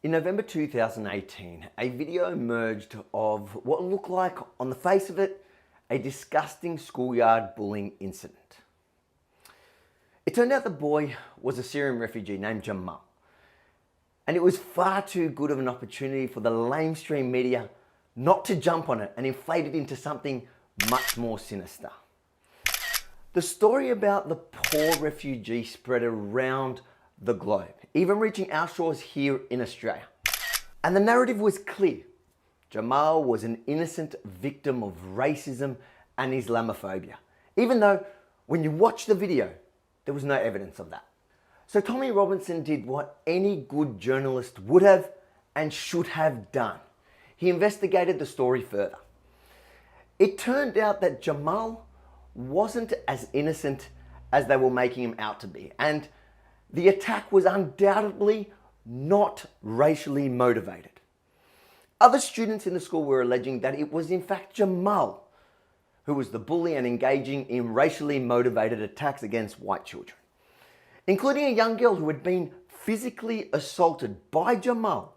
In November 2018, a video emerged of what looked like, on the face of it, a disgusting schoolyard bullying incident. It turned out the boy was a Syrian refugee named Jamal, and it was far too good of an opportunity for the lamestream media not to jump on it and inflate it into something much more sinister. The story about the poor refugee spread around the globe, even reaching our shores here in Australia. And the narrative was clear. Jamal was an innocent victim of racism and Islamophobia, even though when you watch the video, there was no evidence of that. So Tommy Robinson did what any good journalist would have and should have done. He investigated the story further. It turned out that Jamal wasn't as innocent as they were making him out to be, and the attack was undoubtedly not racially motivated. Other students in the school were alleging that it was in fact Jamal who was the bully and engaging in racially motivated attacks against white children, including a young girl who had been physically assaulted by Jamal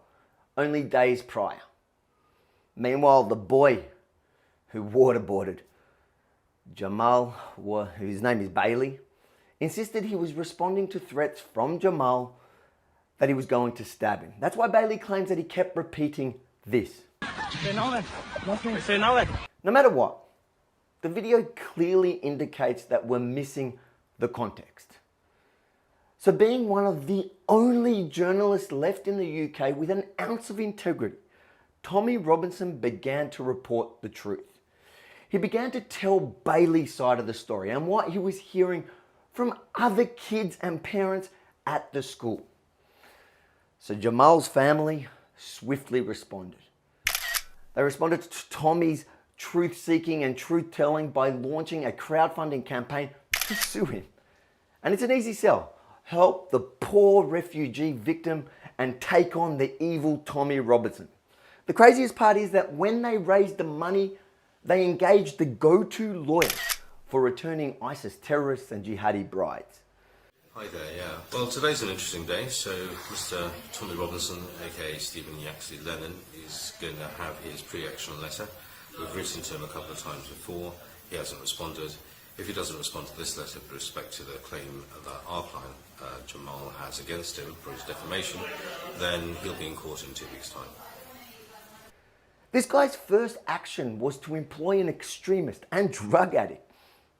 only days prior. Meanwhile, the boy who waterboarded Jamal, whose name is Bailey, insisted he was responding to threats from Jamal that he was going to stab him. That's why Bailey claims that he kept repeating this. No matter what, the video clearly indicates that we're missing the context. So being one of the only journalists left in the UK with an ounce of integrity, Tommy Robinson began to report the truth. He began to tell Bailey's side of the story and what he was hearing from other kids and parents at the school. So Jamal's family swiftly responded. They responded to Tommy's truth-seeking and truth-telling by launching a crowdfunding campaign to sue him. And it's an easy sell. Help the poor refugee victim and take on the evil Tommy Robinson. The craziest part is that when they raised the money, they engaged the go-to lawyer for returning ISIS terrorists and jihadi brides. Hi there, yeah. Well, today's an interesting day, so Mr. Tommy Robinson, aka Stephen Yaxley Lennon, is going to have his pre-action letter. We've written to him a couple of times before, he hasn't responded. If he doesn't respond to this letter with respect to the claim that our client, Jamal, has against him for his defamation, then he'll be in court in 2 weeks' time. This guy's first action was to employ an extremist and drug addict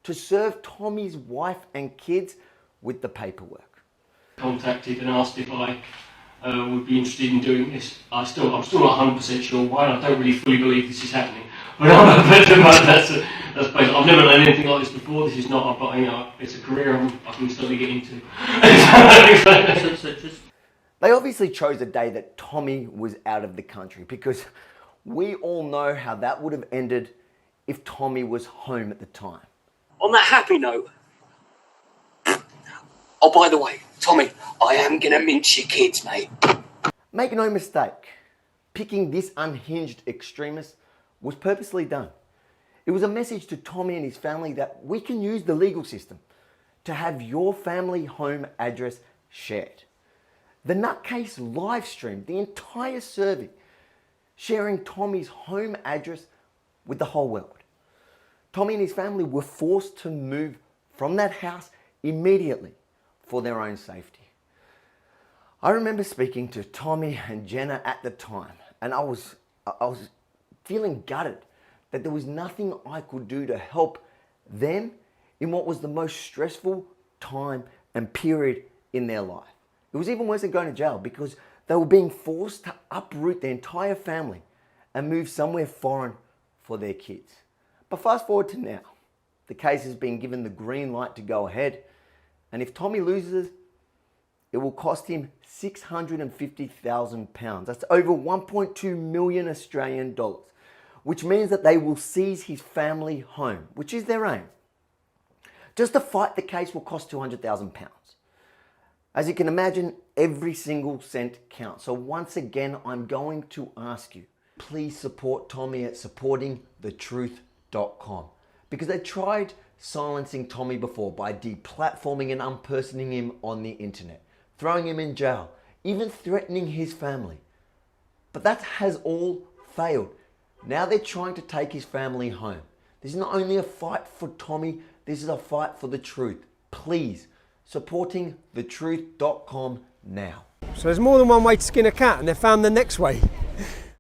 to serve Tommy's wife and kids with the paperwork. Contacted and asked if I would be interested in doing this. I'm still not 100% sure why, and I don't really fully believe this is happening. But that's basically, I've never done anything like this before. This is not, it's a career I can slowly get into. They obviously chose a day that Tommy was out of the country, because we all know how that would have ended if Tommy was home at the time. On that happy note, oh, by the way, Tommy, I am going to mince your kids, mate. Make no mistake, picking this unhinged extremist was purposely done. It was a message to Tommy and his family that we can use the legal system to have your family home address shared. The nutcase live streamed the entire survey, sharing Tommy's home address with the whole world. Tommy and his family were forced to move from that house immediately for their own safety. I remember speaking to Tommy and Jenna at the time, and I was feeling gutted that there was nothing I could do to help them in what was the most stressful time and period in their life. It was even worse than going to jail, because they were being forced to uproot their entire family and move somewhere foreign for their kids. But fast forward to now. The case has been given the green light to go ahead, and if Tommy loses, it will cost him £650,000. That's over 1.2 million Australian dollars, which means that they will seize his family home, which is their aim. Just to fight the case will cost £200,000. As you can imagine, every single cent counts. So once again, I'm going to ask you, please support Tommy at supportingthetruth.com, because they tried silencing Tommy before by deplatforming and unpersoning him on the internet, throwing him in jail, even threatening his family. But that has all failed. Now they're trying to take his family home. This is not only a fight for Tommy, this is a fight for the truth. Please, supporting thetruth.com now. So there's more than one way to skin a cat, and they found the next way.